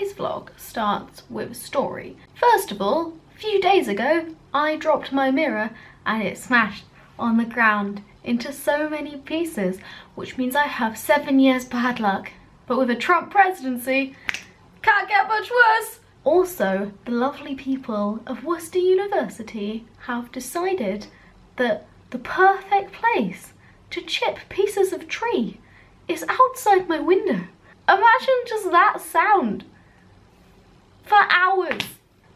today's vlog starts with a story. First of all, a few days ago, I dropped my mirror and it smashed on the ground into so many pieces, which means I have 7 years bad luck. But with a Trump presidency, can't get much worse. Also, the lovely people of Worcester University have decided that the perfect place to chip pieces of tree is outside my window. Imagine just that sound for hours.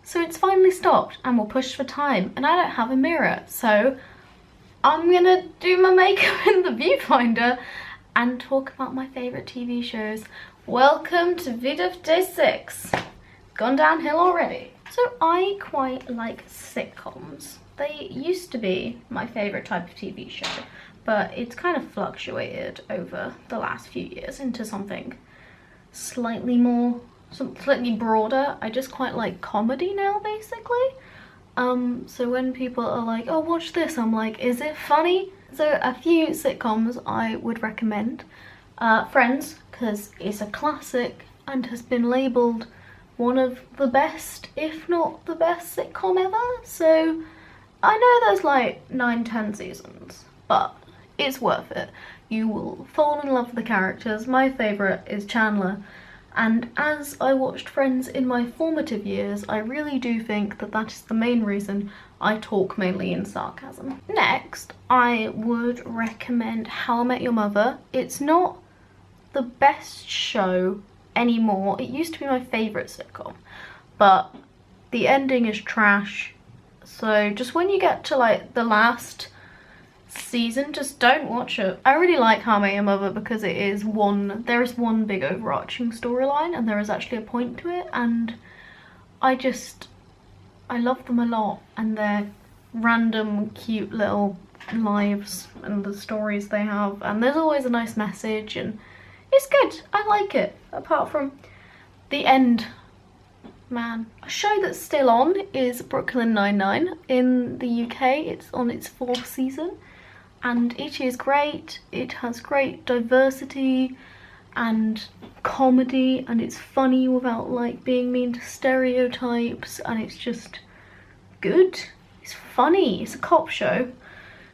So it's finally stopped and we're pushed for time, and I don't have a mirror, so I'm gonna do my makeup in the viewfinder and talk about my favourite TV shows. Welcome to VEDF Day 6. Gone downhill already. So I quite like sitcoms. They used to be my favourite type of TV show, but it's kind of fluctuated over the last few years into something slightly broader. I just quite like comedy now, basically. So when people are like, oh, watch this, I'm like, is it funny? So a few sitcoms I would recommend. Friends, because it's a classic and has been labelled one of the best, if not the best sitcom ever. So I know there's like 9-10 seasons, but it's worth it. You will fall in love with the characters. My favourite is Chandler. And as I watched Friends in my formative years, I really do think that that is the main reason I talk mainly in sarcasm. Next, I would recommend How I Met Your Mother. It's not the best show anymore. It used to be my favourite sitcom, but the ending is trash. So just when you get to like the last season, just don't watch it. I really like How I Met Your Mother because there is one big overarching storyline and there is actually a point to it, and I love them a lot, and their random cute little lives and the stories they have, and there's always a nice message and it's good. I like it, apart from the end. Man. A show that's still on is Brooklyn Nine-Nine. In the UK, it's on its 4th season. And it is great. It has great diversity and comedy, and it's funny without like being mean to stereotypes, and it's just good. It's funny. It's a cop show.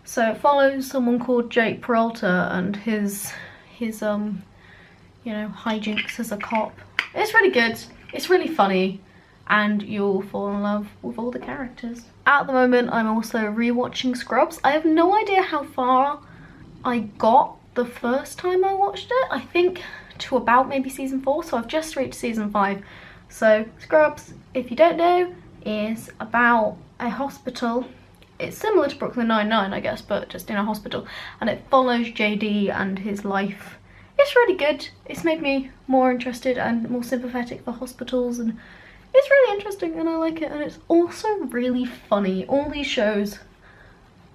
So it follows someone called Jake Peralta and his you know, hijinks as a cop. It's really good. It's really funny, and you'll fall in love with all the characters. At the moment, I'm also rewatching Scrubs. I have no idea how far I got the first time I watched it. I think to about maybe season 4, so I've just reached season 5. So Scrubs, if you don't know, is about a hospital. It's similar to Brooklyn Nine-Nine, I guess, but just in a hospital. And it follows JD and his life. It's really good. It's made me more interested and more sympathetic for hospitals, and it's really interesting and I like it, and it's also really funny. All these shows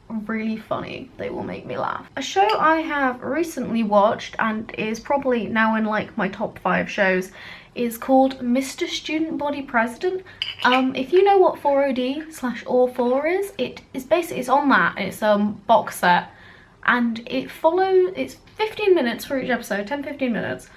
are really funny. They will make me laugh. A show I have recently watched and is probably now in like my top 5 shows is called Mr. Student Body President. If you know what 4OD/All4 is, it's on that. It's a box set, and it's 15 minutes for each episode, 10-15 minutes,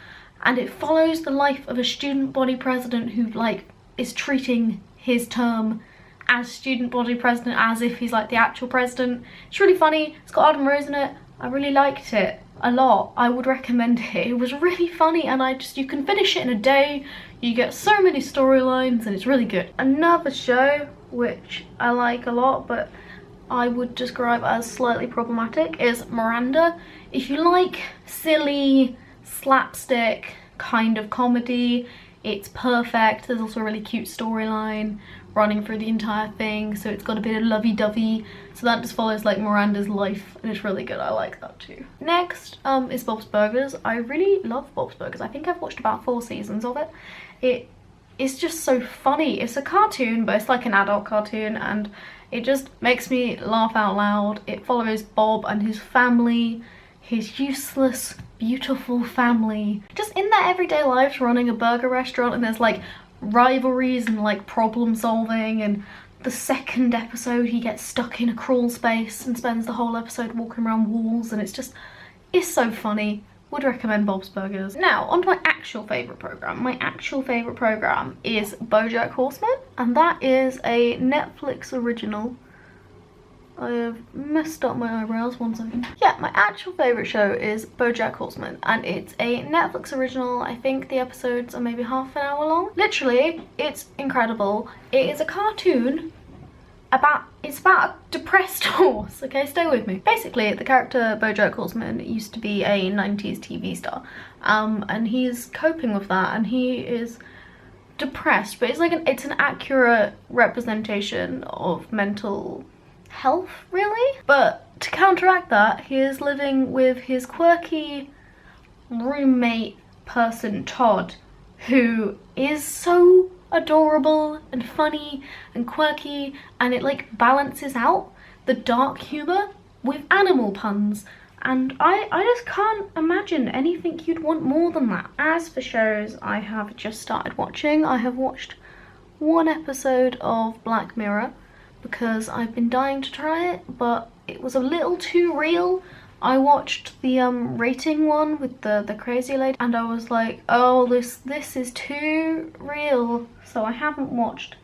and it follows the life of a student body president who like is treating his term as student body president as if he's like the actual president. It's really funny. It's got Adam Rose in it. I really liked it a lot. I would recommend it. It was really funny, and you can finish it in a day. You get so many storylines and it's really good. Another show which I like a lot but I would describe as slightly problematic is Miranda. If you like silly slapstick kind of comedy, it's perfect. There's also a really cute storyline running through the entire thing, so it's got a bit of lovey-dovey, so that just follows like Miranda's life, and it's really good. I like that too. Next is Bob's Burgers. I really love Bob's Burgers. I think I've watched about 4 seasons of it. It's just so funny. It's a cartoon, but it's like an adult cartoon, and it just makes me laugh out loud. It follows Bob and his family, his useless, beautiful family, just in their everyday lives running a burger restaurant, and there's like rivalries and like problem solving, and the second episode he gets stuck in a crawl space and spends the whole episode walking around walls, and it's so funny. would recommend Bob's Burgers. Now, on to my actual favourite programme. My actual favourite programme is BoJack Horseman, and that is a Netflix original. I have messed up my eyebrows, one second. Yeah, my actual favourite show is BoJack Horseman, and it's a Netflix original. I think the episodes are maybe half an hour long. Literally, it's incredible. It is a cartoon it's about a depressed horse, okay, stay with me. Basically, the character BoJack Horseman used to be a 90s TV star, and he's coping with that, and he is depressed, but it's an accurate representation of mental health, really. But to counteract that, he is living with his quirky roommate person, Todd, who is so adorable and funny and quirky, and it like balances out the dark humour with animal puns, and I just can't imagine anything you'd want more than that. As for shows I have just started watching, I have watched one episode of Black Mirror because I've been dying to try it, but it was a little too real. I watched the rating one with the crazy lady, and I was like, oh, this is too real, so I haven't watched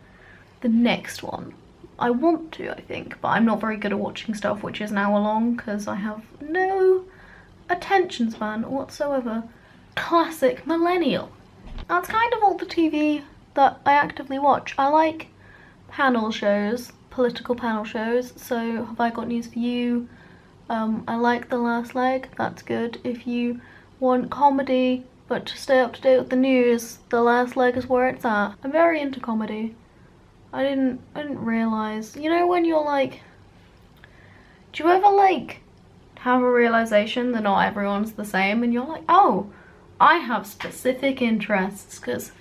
the next one. I want to, I think, but I'm not very good at watching stuff which is an hour long because I have no attention span whatsoever. Classic millennial. That's kind of all the TV that I actively watch. I like panel shows, political panel shows, so have I got news for you? I like The Last Leg, that's good. If you want comedy but to stay up to date with the news, The Last Leg is where it's at. I'm very into comedy. I didn't realise. You know when you're like, do you ever like have a realisation that not everyone's the same, and you're like, oh, I have specific interests, because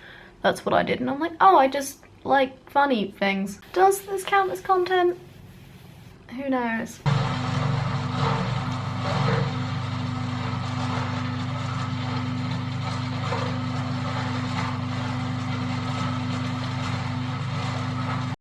that's what I did, and I'm like, oh, I just like funny things. Does this count as content? Who knows?